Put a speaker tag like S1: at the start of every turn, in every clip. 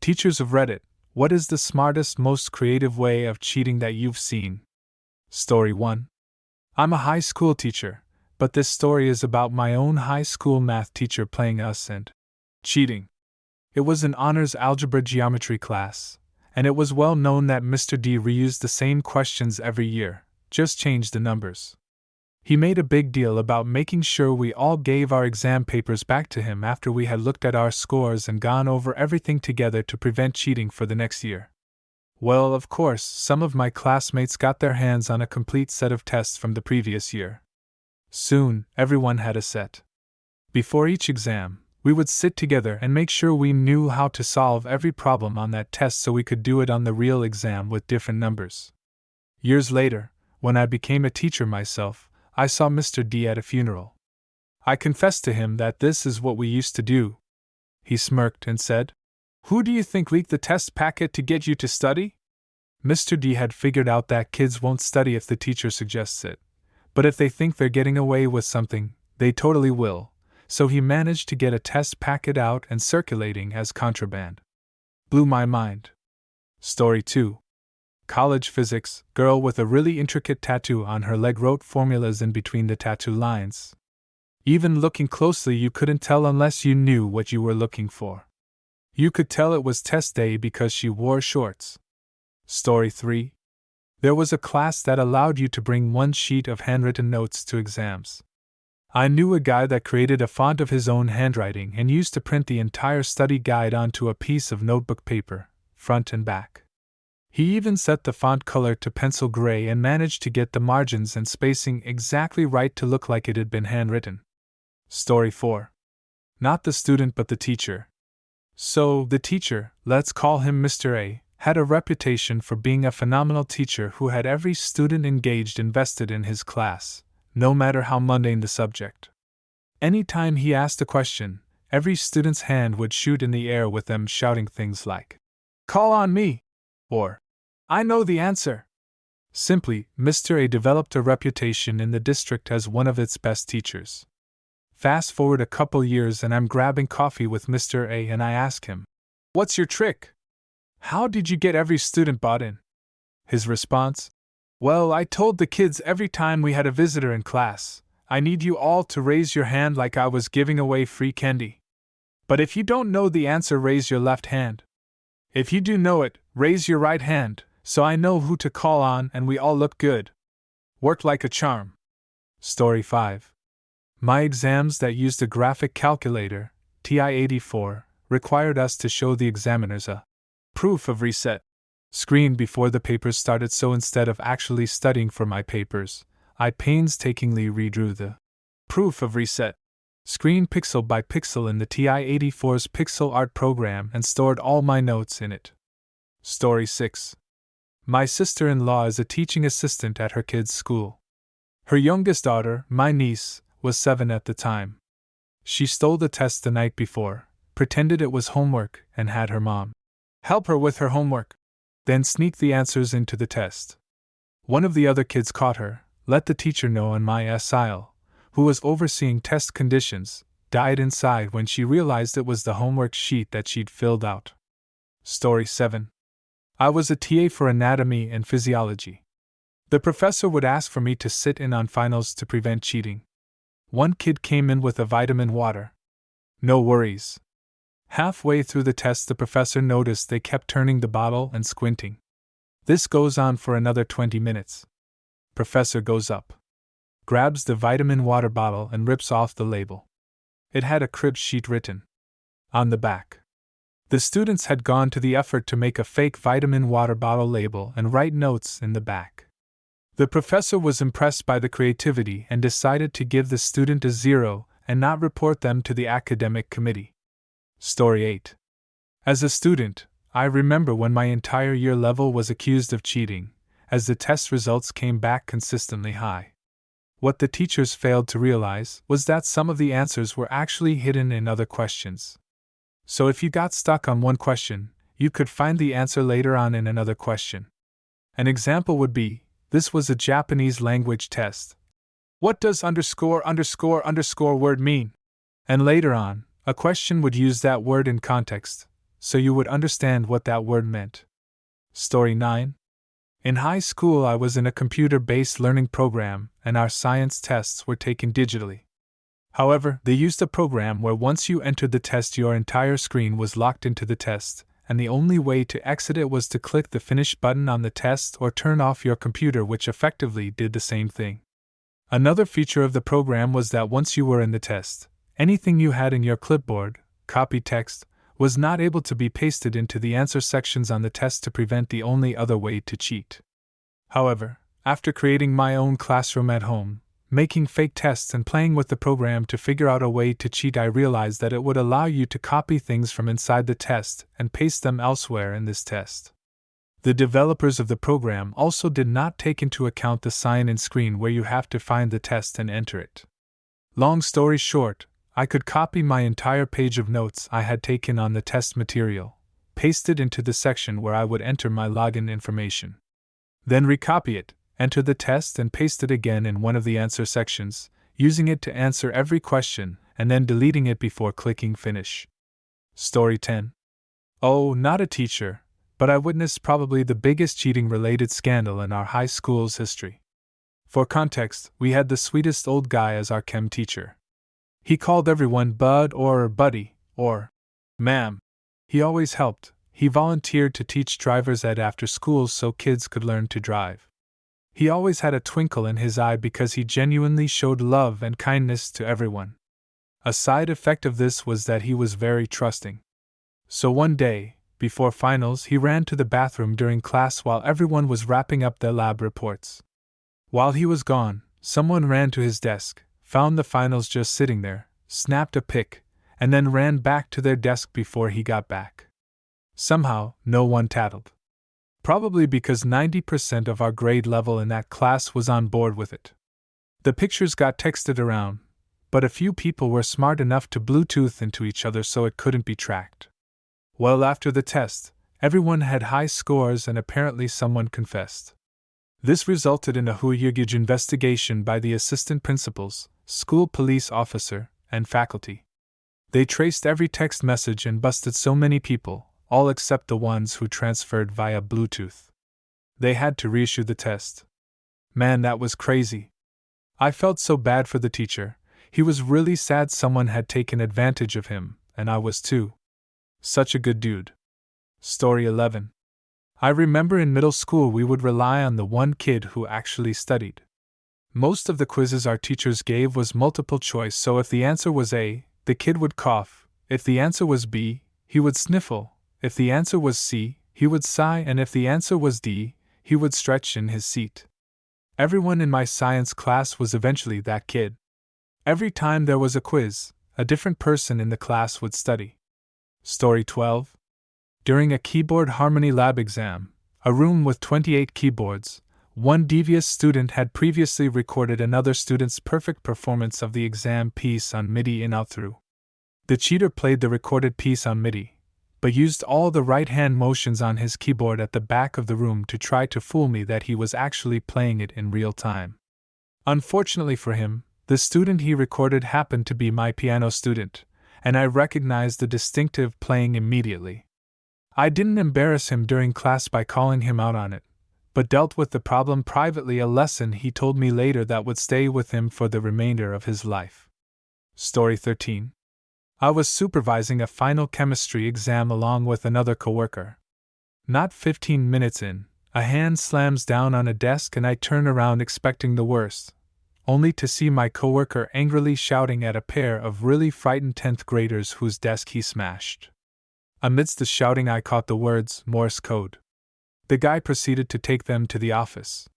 S1: Teachers of Reddit, what is the smartest, most creative way of cheating that you've seen? Story 1. I'm a high school teacher, but this story is about my own high school math teacher playing us and cheating. It was an honors algebra geometry class, and it was well known that Mr. D reused the same questions every year, just changed the numbers. He made a big deal about making sure we all gave our exam papers back to him after we had looked at our scores and gone over everything together to prevent cheating for the next year. Well, of course, some of my classmates got their hands on a complete set of tests from the previous year. Soon, everyone had a set. Before each exam, we would sit together and make sure we knew how to solve every problem on that test so we could do it on the real exam with different numbers. Years later, when I became a teacher myself, I saw Mr. D at a funeral. I confessed to him that this is what we used to do. He smirked and said, "Who do you think leaked the test packet to get you to study?" Mr. D had figured out that kids won't study if the teacher suggests it, but if they think they're getting away with something, they totally will, so he managed to get a test packet out and circulating as contraband. Blew my mind. Story 2. College physics, girl with a really intricate tattoo on her leg wrote formulas in between the tattoo lines. Even looking closely you couldn't tell unless you knew what you were looking for. You could tell it was test day because she wore shorts. Story 3. There was a class that allowed you to bring one sheet of handwritten notes to exams. I knew a guy that created a font of his own handwriting and used to print the entire study guide onto a piece of notebook paper, front and back. He even set the font color to pencil gray and managed to get the margins and spacing exactly right to look like it had been handwritten. Story 4. Not the student but the teacher. So, the teacher, let's call him Mr. A, had a reputation for being a phenomenal teacher who had every student engaged invested in his class, no matter how mundane the subject. Anytime he asked a question, every student's hand would shoot in the air with them shouting things like, "Call on me!" or, "I know the answer." Simply, Mr. A developed a reputation in the district as one of its best teachers. Fast forward a couple years and I'm grabbing coffee with Mr. A and I ask him, "What's your trick? How did you get every student bought in?" His response, "Well, I told the kids every time we had a visitor in class, I need you all to raise your hand like I was giving away free candy. But if you don't know the answer, raise your left hand. If you do know it, raise your right hand, so I know who to call on and we all look good." Worked like a charm. Story 5. My exams that used a graphic calculator, TI-84, required us to show the examiners a proof of reset screen before the papers started, so instead of actually studying for my papers, I painstakingly redrew the proof of reset screen pixel by pixel in the TI-84's pixel art program and stored all my notes in it. Story 6. My sister-in-law is a teaching assistant at her kids' school. Her youngest daughter, my niece, was 7 at the time. She stole the test the night before, pretended it was homework, and had her mom help her with her homework, then sneak the answers into the test. One of the other kids caught her, let the teacher know, and my SIL, who was overseeing test conditions, died inside when she realized it was the homework sheet that she'd filled out. Story 7. I was a TA for anatomy and physiology. The professor would ask for me to sit in on finals to prevent cheating. One kid came in with a vitamin water. No worries. Halfway through the test, the professor noticed they kept turning the bottle and squinting. This goes on for another 20 minutes. Professor goes up, grabs the vitamin water bottle and rips off the label. It had a crib sheet written on the back. The students had gone to the effort to make a fake vitamin water bottle label and write notes in the back. The professor was impressed by the creativity and decided to give the student a 0 and not report them to the academic committee. Story 8. As a student, I remember when my entire year level was accused of cheating, as the test results came back consistently high. What the teachers failed to realize was that some of the answers were actually hidden in other questions. So if you got stuck on one question, you could find the answer later on in another question. An example would be, this was a Japanese language test. What does underscore word mean? And later on, a question would use that word in context, so you would understand what that word meant. Story 9. In high school, I was in a computer-based learning program, and our science tests were taken digitally. However, they used a program where once you entered the test, your entire screen was locked into the test, and the only way to exit it was to click the Finish button on the test or turn off your computer, which effectively did the same thing. Another feature of the program was that once you were in the test, anything you had in your clipboard, copied text, was not able to be pasted into the answer sections on the test to prevent the only other way to cheat. However, after creating my own classroom at home, making fake tests and playing with the program to figure out a way to cheat, I realized that it would allow you to copy things from inside the test and paste them elsewhere in this test. The developers of the program also did not take into account the sign-in screen where you have to find the test and enter it. Long story short, I could copy my entire page of notes I had taken on the test material, paste it into the section where I would enter my login information. Then recopy it, enter the test and paste it again in one of the answer sections, using it to answer every question, and then deleting it before clicking Finish. Story 10. Oh, not a teacher, but I witnessed probably the biggest cheating-related scandal in our high school's history. For context, we had the sweetest old guy as our chem teacher. He called everyone Bud or Buddy, or Ma'am. He always helped. He volunteered to teach driver's ed after school so kids could learn to drive. He always had a twinkle in his eye because he genuinely showed love and kindness to everyone. A side effect of this was that he was very trusting. So one day, before finals, he ran to the bathroom during class while everyone was wrapping up their lab reports. While he was gone, someone ran to his desk, found the finals just sitting there, snapped a pic, and then ran back to their desk before he got back. Somehow, no one tattled. Probably because 90% of our grade level in that class was on board with it. The pictures got texted around, but a few people were smart enough to Bluetooth into each other so it couldn't be tracked. Well, after the test, everyone had high scores and apparently someone confessed. This resulted in a huge investigation by the assistant principals, school police officer, and faculty. They traced every text message and busted so many people, all except the ones who transferred via Bluetooth. They had to reissue the test. Man, that was crazy. I felt so bad for the teacher. He was really sad someone had taken advantage of him, and I was too. Such a good dude. Story 11. I remember in middle school we would rely on the one kid who actually studied. Most of the quizzes our teachers gave was multiple choice, so if the answer was A, the kid would cough, if the answer was B, he would sniffle, if the answer was C, he would sigh, and if the answer was D, he would stretch in his seat. Everyone in my science class was eventually that kid. Every time there was a quiz, a different person in the class would study. Story 12. During a keyboard harmony lab exam, a room with 28 keyboards, one devious student had previously recorded another student's perfect performance of the exam piece on MIDI in-out-through. The cheater played the recorded piece on MIDI, but used all the right-hand motions on his keyboard at the back of the room to try to fool me that he was actually playing it in real time. Unfortunately for him, the student he recorded happened to be my piano student, and I recognized the distinctive playing immediately. I didn't embarrass him during class by calling him out on it, but dealt with the problem privately, a lesson he told me later that would stay with him for the remainder of his life. Story 13. I was supervising a final chemistry exam along with another coworker. Not 15 minutes in, a hand slams down on a desk and I turn around expecting the worst, only to see my coworker angrily shouting at a pair of really frightened 10th graders whose desk he smashed. Amidst the shouting, I caught the words Morse code. The guy proceeded to take them to the office.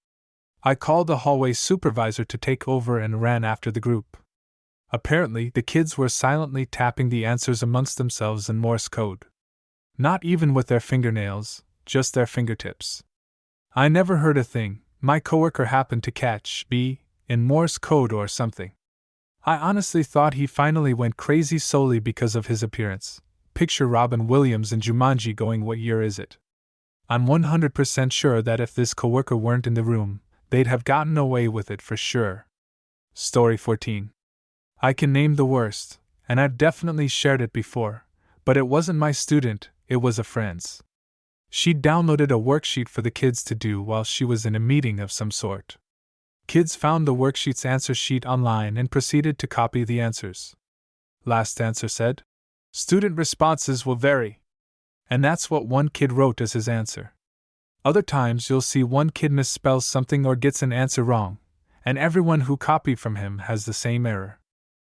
S1: I called the hallway supervisor to take over and ran after the group. Apparently, the kids were silently tapping the answers amongst themselves in Morse code. Not even with their fingernails, just their fingertips. I never heard a thing. My coworker happened to catch B in Morse code or something. I honestly thought he finally went crazy solely because of his appearance. Picture Robin Williams in Jumanji going, "What year is it?" I'm 100% sure that if this coworker weren't in the room, they'd have gotten away with it for sure. Story 14. I can name the worst, and I've definitely shared it before, but it wasn't my student, It was a friend's. She'd downloaded a worksheet for the kids to do while she was in a meeting of some sort. Kids found the worksheet's answer sheet online and proceeded to copy the answers. Last answer said, "Student responses will vary." And that's what one kid wrote as his answer. Other times you'll see one kid misspells something or gets an answer wrong, and everyone who copied from him has the same error.